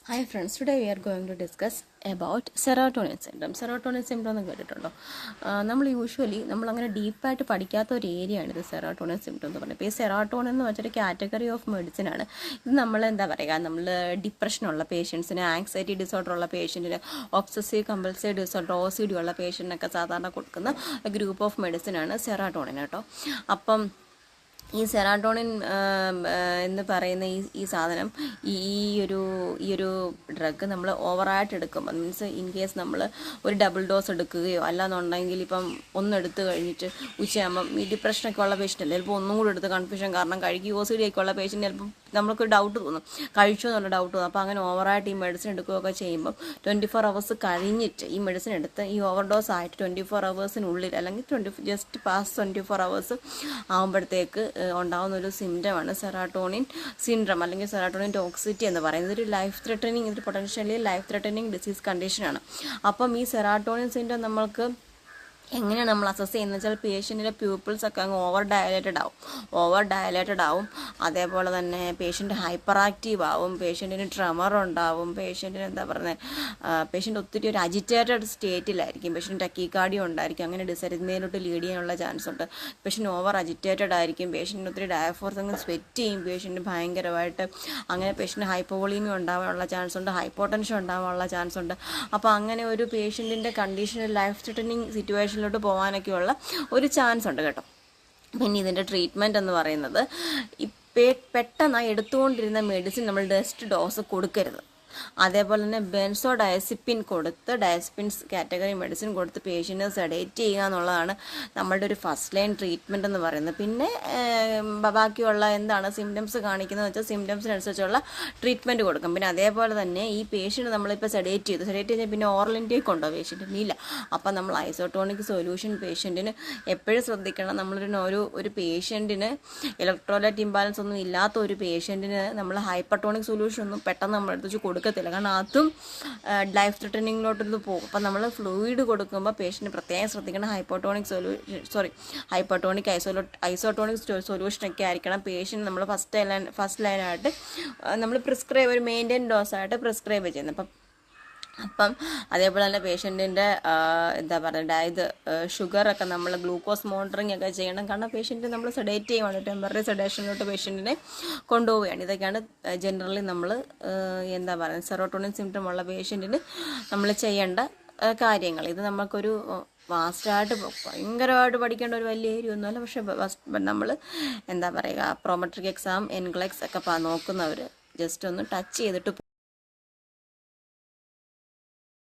Hi friends, today we are going to discuss about serotonin syndrome. Serotonin syndrome എന്ന് കേട്ടിട്ടുണ്ടോ? നമ്മൾ usually നമ്മളങ്ങനെ ഡീപ്പായിട്ട് പഠിക്കാത്ത ഒരു ഏരിയയാണ് ഇത് സെറോട്ടോണിൻ സിംറ്റം എന്ന് പറയുന്നത്. ഇപ്പോൾ ഈ സെറോട്ടോണിൻ എന്ന് വെച്ചൊരു കാറ്റഗറി ഓഫ് മെഡിസിൻ ആണ്. ഇത് നമ്മൾ എന്താ പറയുക, നമ്മൾ ഡിപ്രഷനുള്ള പേഷ്യൻസിന്, ആങ്സൈറ്റി ഡിസോർഡർ ഉള്ള പേഷ്യൻറ്റിന്, ഒബ്സസീവ് കമ്പൾസീവ് ഡിസോർഡർ OCD ഉള്ള പേഷ്യൻറ്റിനൊക്കെ സാധാരണ കൊടുക്കുന്ന ഗ്രൂപ്പ് ഓഫ് മെഡിസിൻ ആണ് സെറോട്ടോണിൻ കേട്ടോ. അപ്പം ഈ സെറാട്ടോണിൻ എന്ന് പറയുന്ന ഈ സാധനം ഈ ഒരു ഡ്രഗ് നമ്മൾ ഓവറായിട്ട് എടുക്കുമ്പോൾ, മീൻസ് ഇൻ കേസ് നമ്മൾ ഒരു ഡബിൾ ഡോസ് എടുക്കുകയോ അല്ലാന്നുണ്ടെങ്കിൽ ഇപ്പം ഒന്നെടുത്ത് കഴിഞ്ഞിട്ട് ഉച്ചയാകുമ്പം ഈ ഡിപ്രഷനൊക്കെ ഉള്ള പേഷ്യൻ്റ് അല്ലേ, ചിലപ്പോൾ ഒന്നും കൂടെ എടുത്ത് കൺഫ്യൂഷൻ കാരണം കഴിക്കും. OCD ഒക്കെ ഉള്ള പേഷ്യൻ്റ് ചിലപ്പം നമുക്കൊരു ഡൗട്ട് തോന്നും, കഴിച്ചോ എന്നുള്ള ഡൗട്ട് തോന്നും. അപ്പോൾ അങ്ങനെ ഓവറായിട്ട് ഈ മെഡിസിൻ എടുക്കുകയൊക്കെ ചെയ്യുമ്പം 24 hours കഴിഞ്ഞിട്ട് ഈ മെഡിസിൻ എടുത്ത് ഈ ഓവർഡോസ് ആയിട്ട് 24 hours അല്ലെങ്കിൽ ജസ്റ്റ് പാസ് 24 hours ആകുമ്പോഴത്തേക്ക് ഉണ്ടാകുന്ന ഒരു സിംറ്റമാണ് സെറാട്ടോണിൻ സിൻഡ്രം അല്ലെങ്കിൽ സെറാട്ടോണിൻ ടോക്സിറ്റി എന്ന് പറയുന്നത്. ഇതൊരു പൊട്ടൻഷ്യലി ലൈഫ് ത്രെട്ടനിങ് ഡിസീസ് കണ്ടീഷനാണ്. അപ്പം ഈ സെറാട്ടോണിൻ സിൻഡ്രം നമ്മൾക്ക് എങ്ങനെയാണ് നമ്മൾ അസസ് ചെയ്യുന്നത് വെച്ചാൽ, പേഷ്യൻറ്റിൻ്റെ പ്യൂപ്പിൾസ് ഒക്കെ അങ്ങ് ഓവർ ഡയലേറ്റഡ് ആവും. അതേപോലെ തന്നെ പേഷ്യൻ്റ് ഹൈപ്പർ ആക്റ്റീവ് ആവും, പേഷ്യൻറ്റിന് ട്രെമർ ഉണ്ടാവും, പേഷ്യൻറ്റിന് എന്താ പറയുന്നത്, പേഷ്യൻ്റ് ഒത്തിരി ഒരു അജിറ്റേറ്റഡ് സ്റ്റേറ്റിലായിരിക്കും, പേഷ്യൻ്റ് ടക്കിക്കാർഡിയ ഉണ്ടായിരിക്കും, അങ്ങനെ ഡിസറിത്മിയയിലോട്ട് ലീഡ് ചെയ്യാനുള്ള ചാൻസ് ഉണ്ട്. പേഷ്യൻ്റ് ഓവർ അജിറ്റേറ്റഡ് ആയിരിക്കും, പേഷ്യൻറ്റിന് ഒത്തിരി ഡയഫോർസ് അങ്ങ് സ്വെറ്റ് ചെയ്യും പേഷ്യൻ്റ് ഭയങ്കരമായിട്ട്, അങ്ങനെ പേഷ്യൻ്റ് ഹൈപ്പോവോളീമിയ ഉണ്ടാവാനുള്ള ചാൻസ് ഉണ്ട്, ഹൈപ്പോടെൻഷൻ ഉണ്ടാവാനുള്ള ചാൻസ് ഉണ്ട്. അപ്പോൾ അങ്ങനെ ഒരു പേഷ്യൻറ്റിൻ്റെ കണ്ടീഷനിൽ ലൈഫ് ത്രെട്ടനിങ് സിറ്റുവേഷനിലോട്ട് പോകാനൊക്കെയുള്ള ഒരു ചാൻസ് ഉണ്ട് കേട്ടോ. പിന്നെ ഇതിൻ്റെ ട്രീറ്റ്മെൻറ്റ് എന്ന് പറയുന്നത്, പെട്ടെന്ന് എടുത്തുകൊണ്ടിരുന്ന മെഡിസിൻ നമ്മൾ ജസ്റ്റ് ഡോസ് കൊടുക്കരുത്. അതേപോലെ തന്നെ ബെൻസോഡയസിപ്പിൻ കൊടുത്ത്, ഡയസിപ്പിൻസ് കാറ്റഗറി മെഡിസിൻ കൊടുത്ത് പേഷ്യൻറ്റിനെ സെഡേറ്റ് ചെയ്യുക എന്നുള്ളതാണ് നമ്മളുടെ ഒരു ഫസ്റ്റ് ലൈൻ ട്രീറ്റ്മെൻറ്റ് എന്ന് പറയുന്നത്. പിന്നെ ബാക്കിയുള്ള എന്താണ് സിംറ്റംസ് കാണിക്കുന്നത് വെച്ചാൽ സിംറ്റംസിനനുസരിച്ചുള്ള ട്രീറ്റ്മെൻറ്റ് കൊടുക്കും. പിന്നെ അതേപോലെ തന്നെ ഈ പേഷ്യൻറ്റ് നമ്മളിപ്പോൾ സെഡേറ്റ് ചെയ്താൽ പിന്നെ ഓറൽ ഇൻടേക്ക് ഉണ്ടോ പേഷ്യൻറ്റിന്? ഇല്ല. അപ്പം നമ്മൾ ഐസോട്ടോണിക് സൊല്യൂഷൻ പേഷ്യൻറ്റിന് എപ്പോഴും ശ്രദ്ധിക്കണം. ഒരു പേഷ്യൻറ്റിന് ഇലക്ട്രോലൈറ്റ് ഇംബാലൻസ് ഒന്നും ഇല്ലാത്ത ഒരു പേഷ്യൻറ്റിന് നമ്മൾ ഹൈപ്പർട്ടോണിക് സൊല്യൂഷൻ ഒന്നും പെട്ടെന്ന് നമ്മൾ എടുത്ത് കൊടുക്കത്തില്ല, കാരണം അതും ലൈഫ് ത്രെട്ടനിങ്ങിലോട്ടൊന്ന് പോകും. അപ്പം നമ്മൾ ഫ്ലൂയിഡ് കൊടുക്കുമ്പോൾ പേഷ്യൻറ്റ് പ്രത്യേകം ശ്രദ്ധിക്കണം. ഹൈപ്പർട്ടോണിക് ഐസോട്ടോണിക് സൊല്യൂഷനൊക്കെ ആയിരിക്കണം പേഷ്യൻറ്റ് നമ്മൾ ഫസ്റ്റ് ലൈനായിട്ട് നമ്മൾ ഒരു മെയിൻറ്റെയിൻ ഡോസായിട്ട് പ്രിസ്ക്രൈബ് ചെയ്യുന്നത്. അപ്പം അതേപോലെ തന്നെ പേഷ്യൻറ്റിൻ്റെ എന്താ പറയുക, ഷുഗറൊക്കെ നമ്മൾ ഗ്ലൂക്കോസ് മോണിറ്ററിങ് ഒക്കെ ചെയ്യണം, കാരണം പേഷ്യൻറ്റ് നമ്മൾ സെഡേറ്റ് ചെയ്യുവാണ്, ടെമ്പററി സെഡേഷനിലോട്ട് പേഷ്യൻറ്റിനെ കൊണ്ടുപോവുകയാണ്. ഇതൊക്കെയാണ് ജനറലി നമ്മൾ എന്താ പറയുക സെറോട്ടോണിൻ സിംറ്റം ഉള്ള പേഷ്യൻറ്റിന് നമ്മൾ ചെയ്യേണ്ട കാര്യങ്ങൾ. ഇത് നമുക്കൊരു വാസ്റ്റായിട്ട് ഭയങ്കരമായിട്ട് പഠിക്കേണ്ട ഒരു വലിയ ഏരിയ ഒന്നുമല്ല, പക്ഷേ നമ്മൾ എന്താ പറയുക പ്രോമെട്രിക് എക്സാം, എൻക്ലെക്സ് ഒക്കെ നോക്കുന്നവർ ജസ്റ്റ് ഒന്ന് ടച്ച് ചെയ്തിട്ട്